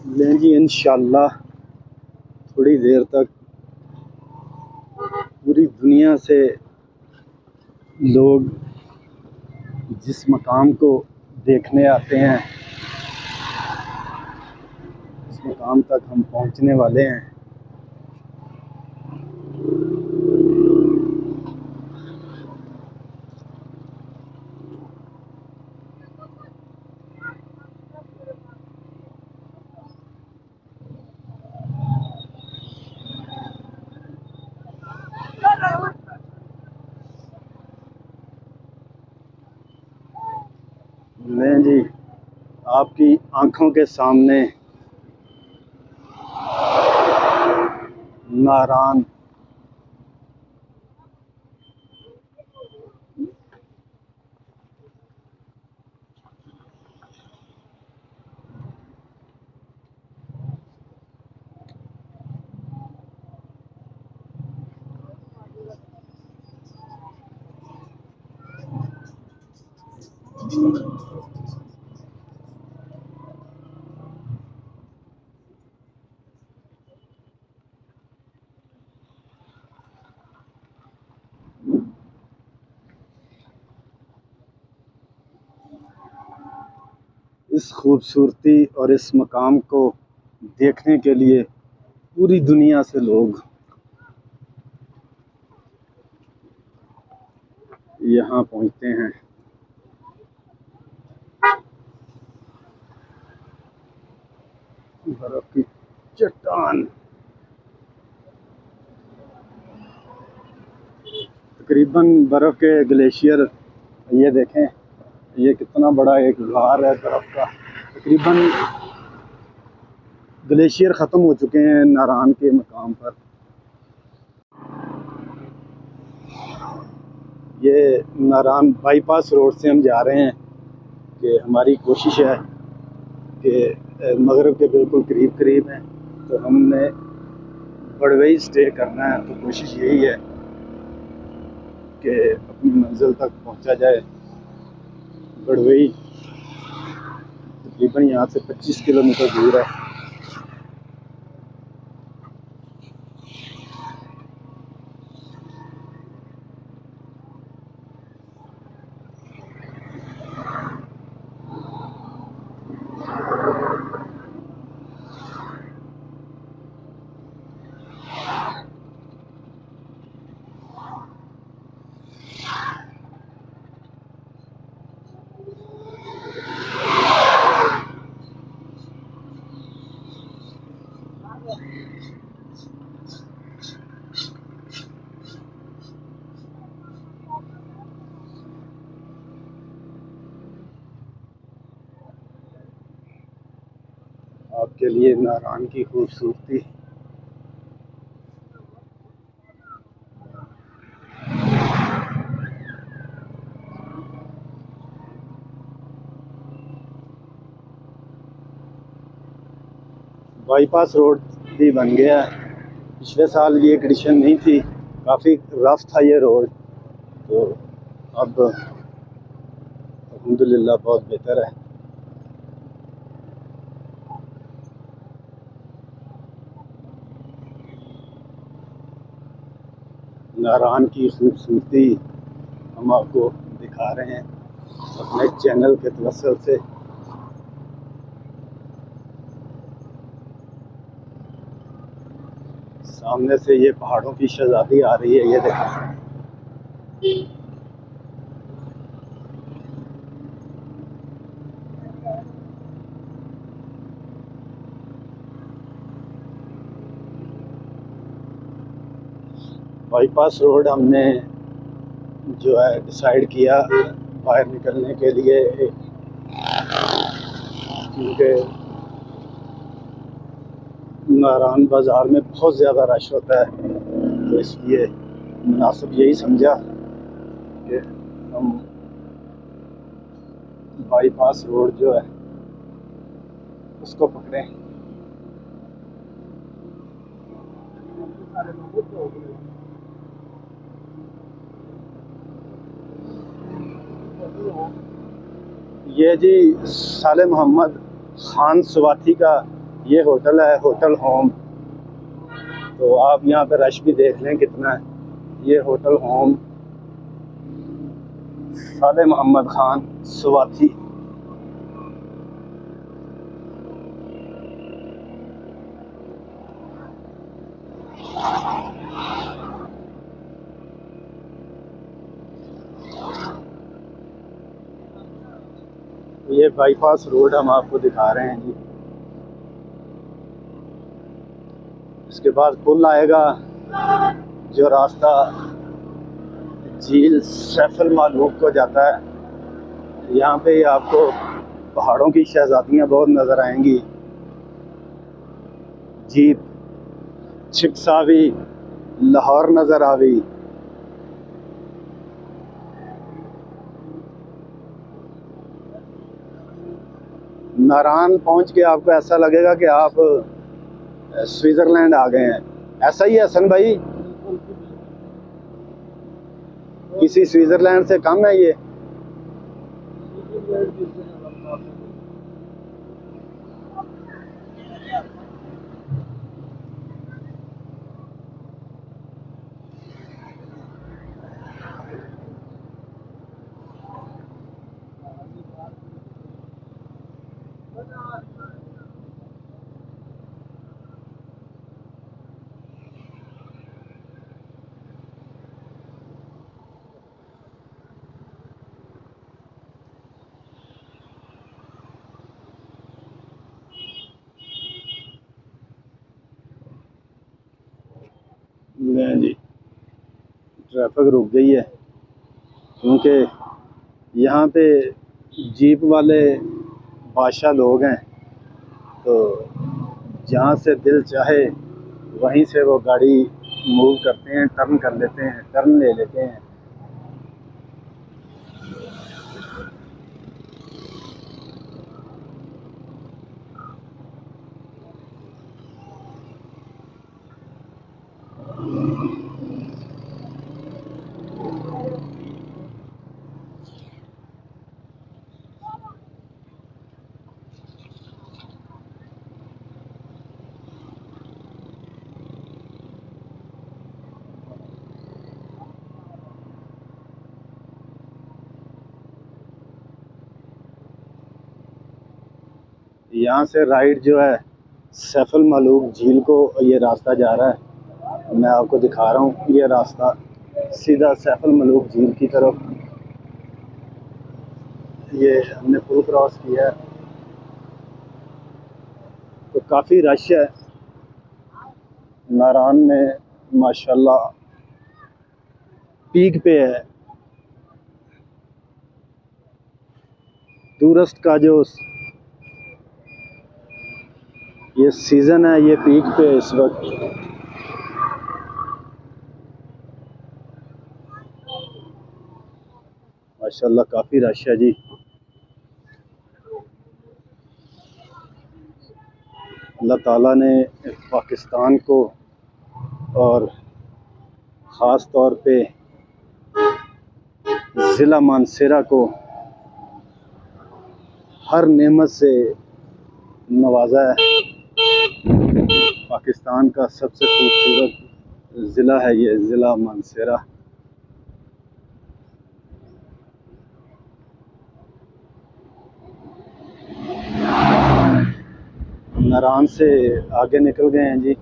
लें जी, इंशाल्लाह थोड़ी देर तक पूरी दुनिया से लोग जिस मकाम को देखने आते हैं, उस मकाम तक हम पहुंचने वाले हैं। लें जी, आपकी आंखों के सामने नारान इस खूबसूरती और इस मकाम को देखने के लिए पूरी दुनिया से लोग यहाँ पहुँचते हैं। बर्फ की चट्टान, तकरीबन बर्फ के ग्लेशियर, ये देखें, ये कितना बड़ा एक गार है बर्फ का। तकरीबन ग्लेशियर ख़त्म हो चुके हैं नारान के मकाम पर। ये नारान बाईपास रोड से हम जा रहे हैं कि हमारी कोशिश है कि मगरब के बिल्कुल करीब करीब हैं, तो हमने बड़वई स्टे करना है। तो कोशिश यही है कि अपनी मंजिल तक पहुंचा जाए। बड़वई तकरीबन यहाँ से 25 किलोमीटर दूर है। आपके लिए नारान की खूबसूरती। बाईपास रोड भी बन गया है। पिछले साल ये कंडीशन नहीं थी, काफ़ी रफ था ये रोड, तो अब अल्हम्दुलिल्लाह बहुत बेहतर है। नारान की खूबसूरती हम आपको दिखा रहे हैं अपने चैनल के तवस्सुल से। सामने से ये पहाड़ों की शहजादी आ रही है, ये देखें। बाईपास रोड हमने जो है डिसाइड किया बाहर निकलने के लिए, क्योंकि नारान बाज़ार में बहुत ज़्यादा रश होता है, तो इसलिए मुनासिब यही समझा कि हम बाईपास रोड जो है उसको पकड़ें। ये जी साले मोहम्मद खान स्वाति का ये होटल है होटल होम। तो आप यहाँ पे रश भी देख लें कितना है। ये होटल होम साले मोहम्मद खान स्वाति। ये बाईपास रोड हम आपको दिखा रहे हैं जी। इसके बाद पुल आएगा जो रास्ता झील सैफुल मालूक को जाता है। यहाँ पे आपको पहाड़ों की शहजादियाँ बहुत नज़र आएंगी। जीप छिकसावी लाहौर नज़र आवी। नारान पहुँच के आपको ऐसा लगेगा कि आप स्विट्ज़रलैंड आ गए हैं। ऐसा ही है हसन भाई, किसी स्विट्ज़रलैंड से कम है ये? नहीं जी, ट्रैफिक रुक गई है क्योंकि यहाँ पे जीप वाले बादशाह लोग हैं। तो जहाँ से दिल चाहे वहीं से वो गाड़ी मूव करते हैं, टर्न कर लेते हैं, टर्न ले लेते हैं। यहाँ से राइट जो है सैफुल मालूक झील को ये रास्ता जा रहा है। मैं आपको दिखा रहा हूँ, ये रास्ता सीधा सैफुल मालूक झील की तरफ। ये हमने पुल क्रॉस किया है तो काफ़ी रश है नारान में माशाल्लाह, पीक पे है। टूरिस्ट का जो ये सीज़न है ये पीक पे इस वक्त। माशाल्लाह काफ़ी रश है जी। अल्लाह ताला ने पाकिस्तान को और ख़ास तौर पे ज़िला मानसेरा को हर नेमत से नवाजा है। पाकिस्तान का सबसे खूबसूरत ज़िला है ये ज़िला मानसेरा। नारान से आगे निकल गए हैं जी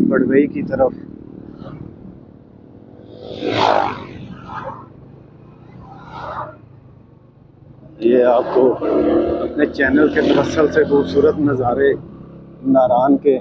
बड़वई की तरफ। ये आपको अपने चैनल के तवस्सुल से खूबसूरत नज़ारे नारान के